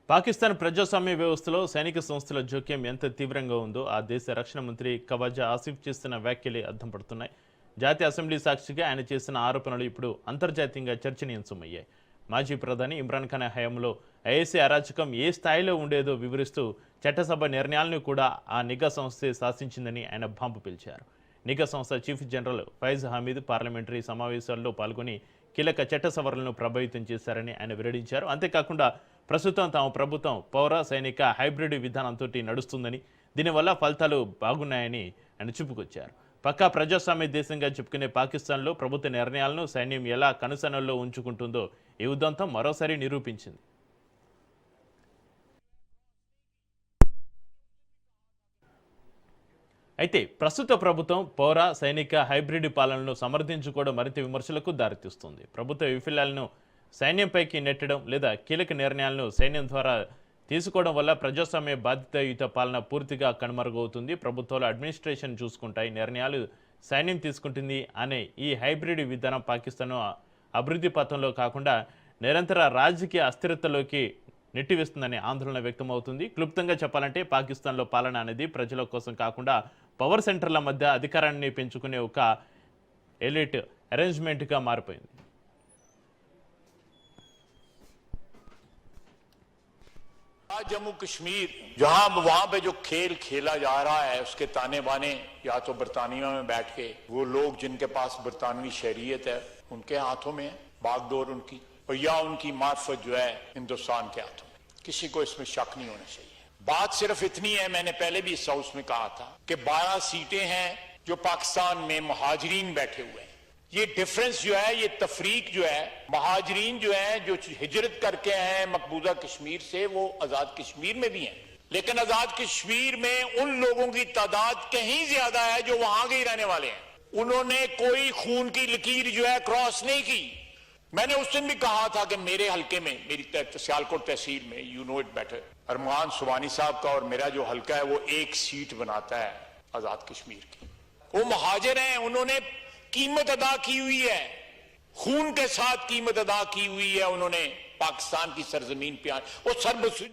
పాకిస్తాన్ ప్రజాస్వామ్య వ్యవస్థలో సైనిక సంస్థల జోక్యం ఎంత తీవ్రంగా ఉందో ఆ దేశ రక్షణ మంత్రి ఖవాజా ఆసిఫ్ చేస్తున్న వ్యాఖ్యలే అర్థం పడుతున్నాయి. జాతీయ అసెంబ్లీ సాక్షిగా ఆయన చేసిన ఆరోపణలు ఇప్పుడు అంతర్జాతీయంగా చర్చనీయాంశమయ్యాయి. మాజీ ప్రధాని ఇమ్రాన్ ఖాన్ హయాంలో ఐఏసీ అరాచకం ఏ స్థాయిలో ఉండేదో వివరిస్తూ చట్టసభ నిర్ణయాలను కూడా ఆ నిఘా సంస్థే శాసించిందని ఆయన బాంబు పిలిచారు. నిఘా సంస్థ chief general Faiz Hameed parliamentary సమావేశాల్లో పాల్గొని కీలక చట్ట సవరణలను ప్రభావితం చేశారని ఆయన వెల్లడించారు. అంతేకాకుండా ప్రస్తుతం తమ ప్రభుత్వం పౌర సైనిక హైబ్రిడ్ విధానంతో నడుస్తుందని, దీనివల్ల ఫలితాలు బాగున్నాయని ఆయన చెప్పుకొచ్చారు. పక్కా ప్రజాస్వామ్య దేశంగా చెప్పుకునే పాకిస్తాన్లో ప్రభుత్వ నిర్ణయాలను సైన్యం ఎలా కనుసన్నల్లో ఉంచుకుంటుందో ఈ ఉదంతం మరోసారి నిరూపించింది. అయితే ప్రస్తుత ప్రభుత్వం పౌర సైనిక హైబ్రిడ్ పాలనను సమర్థించుకోవడం మరింత విమర్శలకు దారితీస్తుంది. ప్రభుత్వ వైఫల్యాలను సైన్యంపైకి నెట్టడం లేదా కీలక నిర్ణయాలను సైన్యం ద్వారా తీసుకోవడం వల్ల ప్రజాస్వామ్య బాధ్యతాయుత పాలన పూర్తిగా కనుమరుగవుతుంది. ప్రభుత్వాలు అడ్మినిస్ట్రేషన్ చూసుకుంటాయి, నిర్ణయాలు సైన్యం తీసుకుంటుంది అనే ఈ హైబ్రిడ్ విధానం పాకిస్తాన్ అభివృద్ధి పథంలో కాకుండా నిరంతర రాజకీయ అస్థిరతలోకి నెట్టివేస్తుందనే ఆందోళన వ్యక్తమవుతుంది. క్లుప్తంగా చెప్పాలంటే పాకిస్తాన్లో పాలన అనేది ప్రజల కోసం కాకుండా పవర్ సెంటర్ల మధ్య అధికారాన్ని పెంచుకునే ఒక ఎలిట్ అరేంజ్మెంట్గా మారిపోయింది. जम्मू कश्मीर जहां वहां पे जो खेल खेला जा रहा है उसके ताने बाने या तो बरतानिया में बैठ के वो लोग जिनके पास बरतानवी शरीयत है उनके हाथों में है बागडोर उनकी, और या उनकी मार्फत जो है हिंदुस्तान के हाथों में। किसी को इसमें शक नहीं होना चाहिए। बात सिर्फ इतनी है, मैंने पहले भी इस हाउस में कहा था कि 12 सीटें हैं जो पाकिस्तान में मुहाजिरीन बैठे हुए हैं। ये डिफरेंस जो है, ये तफरीक जो है, महाजरीन जो है जो हिजरत करके हैं मकबूजा कश्मीर से, वो आजाद कश्मीर में भी हैं, लेकिन आजाद कश्मीर में उन लोगों की तादाद कहीं ज्यादा है जो वहां के ही रहने वाले हैं। उन्होंने कोई खून की लकीर जो है क्रॉस नहीं की। मैंने उस दिन भी कहा था कि मेरे हल्के में, मेरी सियालकोट तहसील में, यू नो इट बेटर, अरमान सुबानी साहब का और मेरा जो हल्का है वो एक सीट बनाता है आजाद कश्मीर की। वो महाजिर हैं, उन्होंने कीमत अदा की हुई है, खून के साथ कीमत अदा की हुई है उन्होंने पाकिस्तान की सरजमीन पे। वो सर्वसुज